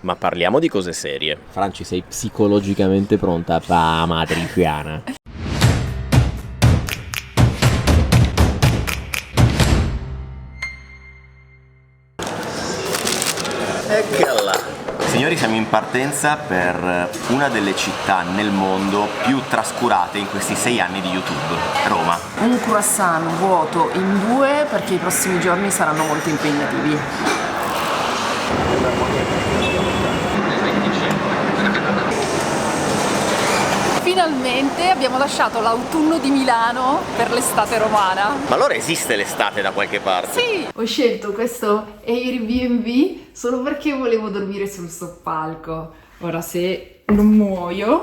Ma parliamo di cose serie. Franci, sei psicologicamente pronta? Pa, matriciana. Eccola! Signori, siamo in partenza per una delle città nel mondo più trascurate in questi 6 anni di YouTube, Roma. Un croissant vuoto in 2 perché i prossimi giorni saranno molto impegnativi. Finalmente abbiamo lasciato l'autunno di Milano per l'estate romana. Ma allora esiste l'estate da qualche parte? Sì! Ho scelto questo Airbnb solo perché volevo dormire sul soppalco. Ora se non muoio...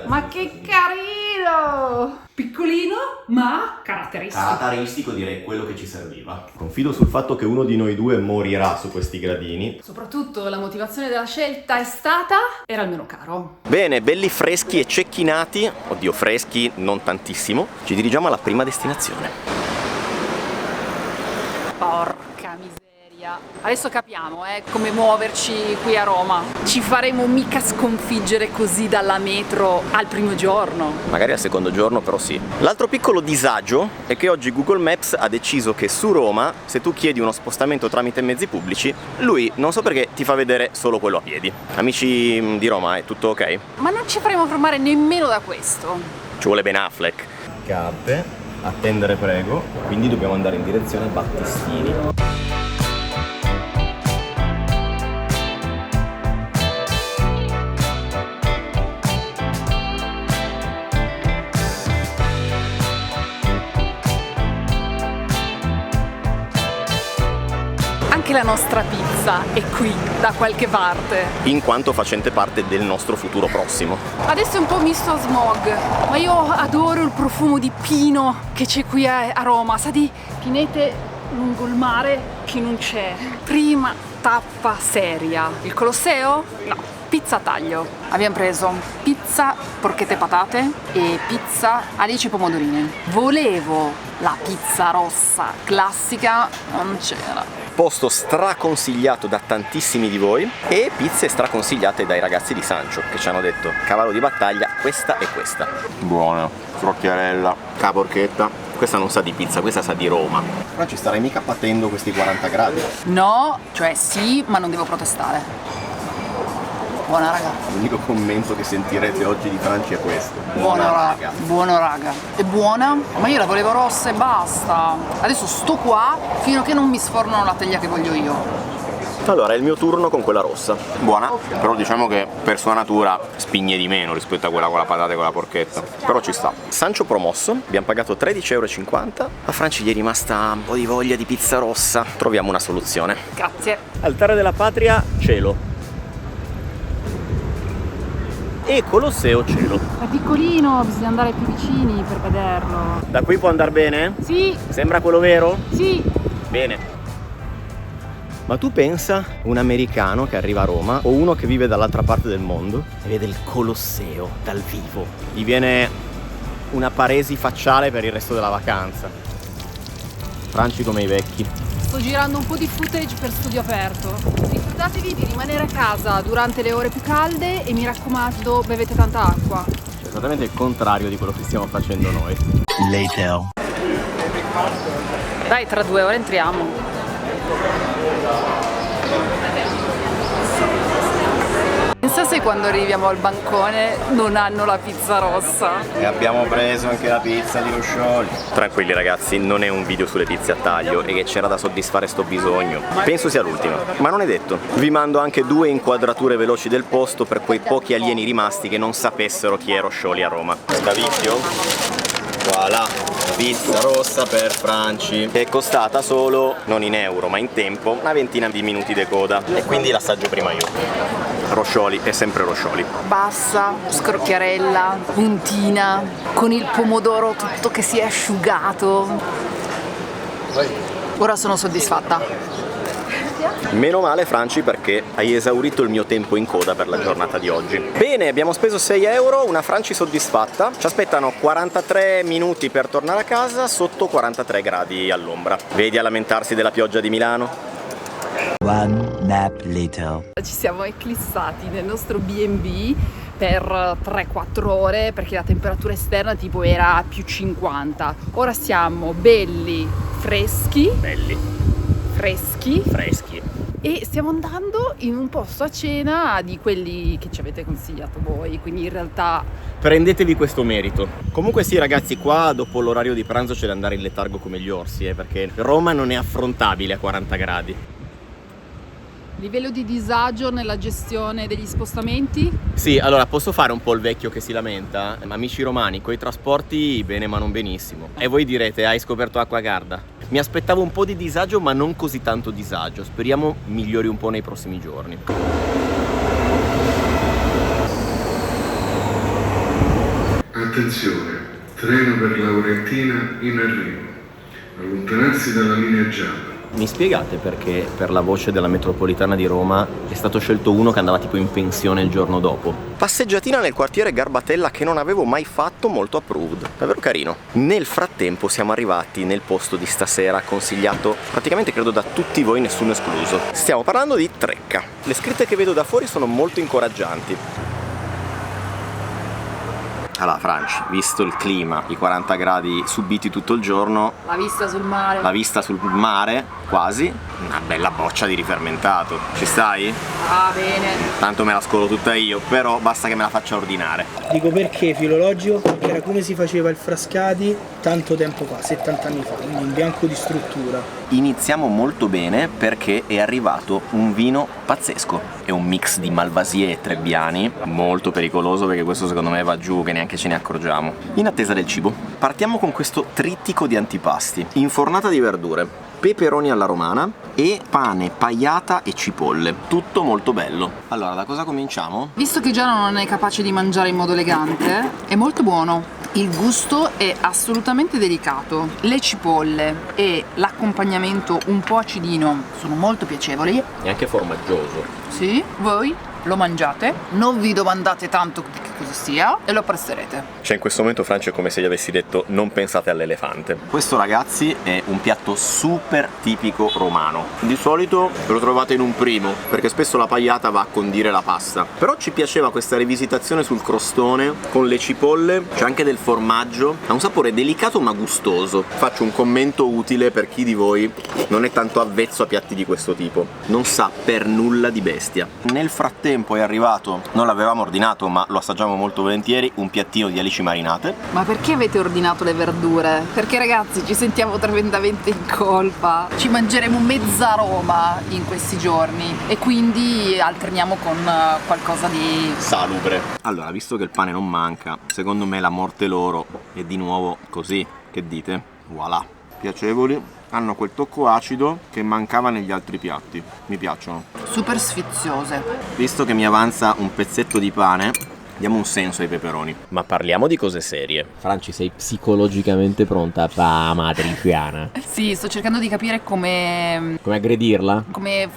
Ma che carino! Piccolino, ma caratteristico. Caratteristico, direi quello che ci serviva. Confido sul fatto che uno di noi due morirà su questi gradini. Soprattutto la motivazione della scelta è stata... era il meno caro. Bene, belli freschi e cecchinati, oddio freschi non tantissimo, ci dirigiamo alla prima destinazione. Porca miseria. Adesso capiamo come muoverci qui a Roma. Ci faremo mica sconfiggere così dalla metro al primo giorno. Magari al secondo giorno, però sì. L'altro piccolo disagio è che oggi Google Maps ha deciso che su Roma, se tu chiedi uno spostamento tramite mezzi pubblici, lui, non so perché, ti fa vedere solo quello a piedi. Amici di Roma, è tutto ok? Ma non ci faremo fermare nemmeno da questo. Ci vuole Ben Affleck. Cappe, attendere prego, quindi dobbiamo andare in direzione Battistini. Anche la nostra pizza è qui, da qualche parte. In quanto facente parte del nostro futuro prossimo. Adesso è un po' misto a smog, ma io adoro il profumo di pino che c'è qui a Roma. Sa di pinete lungo il mare che non c'è. Prima tappa seria. Il Colosseo? No. Pizza a taglio. Abbiamo preso pizza, porchette patate e pizza alici pomodorini. Volevo la pizza rossa classica, non c'era. Posto straconsigliato da tantissimi di voi e pizze straconsigliate dai ragazzi di Sancho che ci hanno detto cavallo di battaglia, questa e questa. Buona, frocchiarella, caporchetta. Questa non sa di pizza, questa sa di Roma. Però ci starei mica patendo questi 40 gradi. No, cioè sì, ma non devo protestare. Buona raga. L'unico commento che sentirete oggi di Franci è questo. Buona raga. Buona raga. È buona? Ma io la volevo rossa e basta. Adesso sto qua fino a che non mi sfornano la teglia che voglio io. Allora è il mio turno con quella rossa. Buona, però diciamo che per sua natura spigne di meno rispetto a quella con la patata e con la porchetta. Però ci sta. Sancio promosso, abbiamo pagato 13,50 €. A Franci gli è rimasta un po' di voglia di pizza rossa. Troviamo una soluzione. Grazie. Altare della Patria, cielo. E Colosseo, cielo. È piccolino, bisogna andare più vicini per vederlo. Da qui può andare bene? Sì, Sembra quello vero? sì. Bene. Ma tu pensa un americano che arriva a Roma o uno che vive dall'altra parte del mondo e vede il Colosseo dal vivo. Gli viene una paresi facciale per il resto della vacanza. Franci come i vecchi. Sto girando un po' di footage per studio aperto. Ricordatevi di rimanere a casa durante le ore più calde e mi raccomando bevete tanta acqua. Cioè, esattamente il contrario di quello che stiamo facendo noi. Later. Dai, tra 2 ore entriamo. Pensa se quando arriviamo al bancone non hanno la pizza rossa. E abbiamo preso anche la pizza di Roscioli. Tranquilli ragazzi, non è un video sulle pizze a taglio e che c'era da soddisfare sto bisogno. Penso sia l'ultimo, ma non è detto. Vi mando anche 2 inquadrature veloci del posto per quei pochi alieni rimasti che non sapessero chi è Roscioli a Roma. Scavicchio? Voilà, pizza rossa per Franci. Che è costata solo, non in euro ma in tempo, una ventina di minuti di coda. E quindi l'assaggio prima io. Roscioli è sempre Roscioli. Bassa, scrocchiarella, puntina, con il pomodoro tutto che si è asciugato. Ora sono soddisfatta. Meno male Franci perché hai esaurito il mio tempo in coda per la giornata di oggi. Bene, abbiamo speso 6 €, una Franci soddisfatta. Ci aspettano 43 minuti per tornare a casa sotto 43 gradi all'ombra. Vedi a lamentarsi della pioggia di Milano? One nap later. Ci siamo eclissati nel nostro B&B per 3-4 ore perché la temperatura esterna tipo era più 50. Ora siamo belli freschi e stiamo andando in un posto a cena di quelli che ci avete consigliato voi, quindi in realtà Prendetevi questo merito. Comunque sì ragazzi, qua dopo l'orario di pranzo c'è da andare in letargo come gli orsi, perché Roma non è affrontabile a 40 gradi. livello di disagio nella gestione degli spostamenti. Sì, allora posso fare un po' il vecchio che si lamenta? Amici romani, coi trasporti bene ma non benissimo. E voi direte, hai scoperto Acquagarda? Mi aspettavo un po' di disagio ma non così tanto disagio. Speriamo migliori un po' nei prossimi giorni. Attenzione, treno per Laurentina in arrivo. Allontanarsi dalla linea gialla. Mi spiegate perché per la voce della metropolitana di Roma è stato scelto uno che andava tipo in pensione il giorno dopo? Passeggiatina nel quartiere Garbatella che non avevo mai fatto, molto approved, davvero carino. Nel frattempo siamo arrivati nel posto di stasera consigliato praticamente credo da tutti voi, nessuno escluso. Stiamo parlando di Trecca. Le scritte che vedo da fuori sono molto incoraggianti. Allora Franci, visto il clima, i 40 gradi subiti tutto il giorno, La vista sul mare. la vista sul mare, quasi, una bella boccia di rifermentato. Ci stai? Ah, bene. Tanto me la scolo tutta io, però basta che me la faccia ordinare. Dico perché filologico? Perché era come si faceva il Frascati tanto tempo fa, 70 anni fa, quindi in bianco di struttura. Iniziamo molto bene perché è arrivato un vino pazzesco. È un mix di Malvasie e Trebbiani, molto pericoloso perché questo secondo me va giù che neanche ce ne accorgiamo. In attesa del cibo, partiamo con questo trittico di antipasti. Infornata di verdure, peperoni alla romana e pane, pagliata e cipolle. Tutto molto bello. Allora, da cosa cominciamo? Visto che Giano non è capace di mangiare in modo elegante, è molto buono. Il gusto è assolutamente delicato. Le cipolle e l'accompagnamento un po' acidino sono molto piacevoli. È anche formaggioso. Sì, voi lo mangiate, non vi domandate tanto che cosa sia e lo apprezzerete. Cioè in questo momento Francia è come se gli avessi detto non pensate all'elefante. Questo ragazzi è un piatto super tipico romano. Di solito lo trovate in un primo perché spesso la pagliata va a condire la pasta. Però ci piaceva questa rivisitazione sul crostone con le cipolle, c'è anche del formaggio, ha un sapore delicato ma gustoso. Faccio un commento utile per chi di voi non è tanto avvezzo a piatti di questo tipo. Non sa per nulla di bestia. Nel frattempo è arrivato, non l'avevamo ordinato ma lo assaggiamo molto volentieri, un piattino di alici marinate. Ma perché avete ordinato le verdure? Perché ragazzi ci sentiamo tremendamente in colpa. Ci mangeremo mezza Roma in questi giorni e quindi alterniamo con qualcosa di salubre. Allora, visto che il pane non manca, secondo me la morte loro è di nuovo così. Che dite? Voilà. Piacevoli, hanno quel tocco acido che mancava negli altri piatti. Mi piacciono. super sfiziose. Visto che mi avanza un pezzetto di pane, diamo un senso ai peperoni. Ma parliamo di cose serie. Franci, sei psicologicamente pronta pa matriciana? Sì, sto cercando di capire come aggredirla?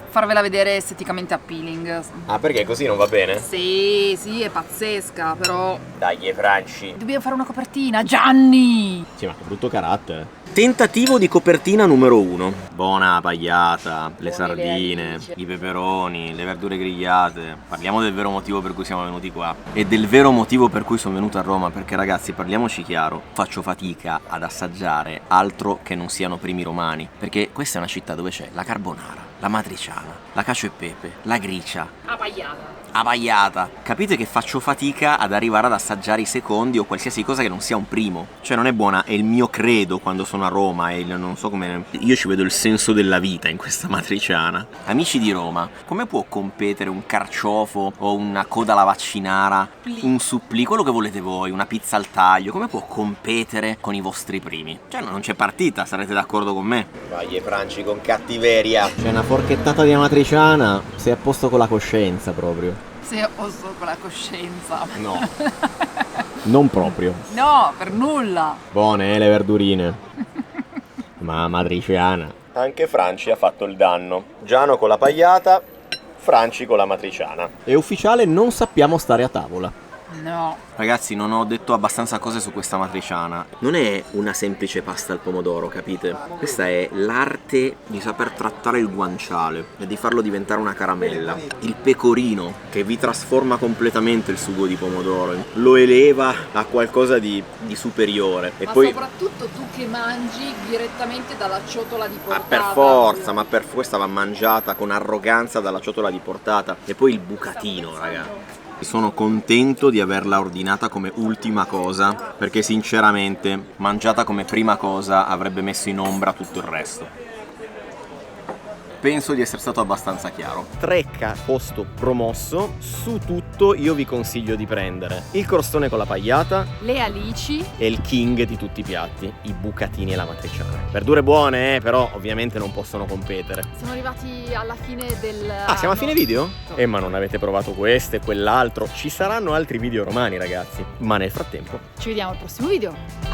farvela vedere esteticamente appealing. Ah, perché così non va bene? Sì, è pazzesca, però Dai, Franci. dobbiamo fare una copertina, Gianni! Sì, ma che brutto carattere. Tentativo di copertina numero 1. Buona pagliata, le Buone sardine, le alici. i peperoni, le verdure grigliate. Parliamo del vero motivo per cui siamo venuti qua. E del vero motivo per cui sono venuto a Roma, perché ragazzi, parliamoci chiaro, faccio fatica ad assaggiare altro che non siano primi romani. Perché questa è una città dove c'è la carbonara, la matriciana, la cacio e pepe, la gricia, la pagliata. Capite che faccio fatica ad arrivare ad assaggiare i secondi o qualsiasi cosa che non sia un primo. Cioè non è buona, è il mio credo quando sono a Roma e non so come... Io ci vedo il senso della vita in questa matriciana. Amici di Roma, come può competere un carciofo o una coda alla vaccinara, un supplì, quello che volete voi, una pizza al taglio, come può competere con i vostri primi? Cioè non c'è partita, sarete d'accordo con me? Vai Franci, con cattiveria. C'è una forchettata di amatriciana, sei a posto con la coscienza proprio. Sei a posto con la coscienza. No. Non proprio. No, per nulla. Buone, le verdurine. Ma matriciana. Anche Franci ha fatto il danno. Giano con la pagliata, Franci con la matriciana. È ufficiale, non sappiamo stare a tavola. No. Ragazzi, non ho detto abbastanza cose su questa matriciana. Non è una semplice pasta al pomodoro, capite? Questa è l'arte di saper trattare il guanciale e di farlo diventare una caramella. Il pecorino che vi trasforma completamente il sugo di pomodoro, lo eleva a qualcosa di superiore. E Ma poi soprattutto tu che mangi direttamente dalla ciotola di portata. per forza, ma questa va mangiata con arroganza dalla ciotola di portata. E poi il bucatino, raga. Sono contento di averla ordinata come ultima cosa, perché sinceramente mangiata come prima cosa avrebbe messo in ombra tutto il resto. Penso di essere stato abbastanza chiaro. Trecca, posto promosso, su tutto io vi consiglio di prendere il crostone con la pagliata Le alici. e il king di tutti i piatti, i bucatini e la matriciana. Verdure buone, però ovviamente non possono competere. Siamo arrivati alla fine del... Ah, siamo a fine video? Ma non avete provato questo e quell'altro. Ci saranno altri video romani, ragazzi. Ma nel frattempo Ci vediamo al prossimo video.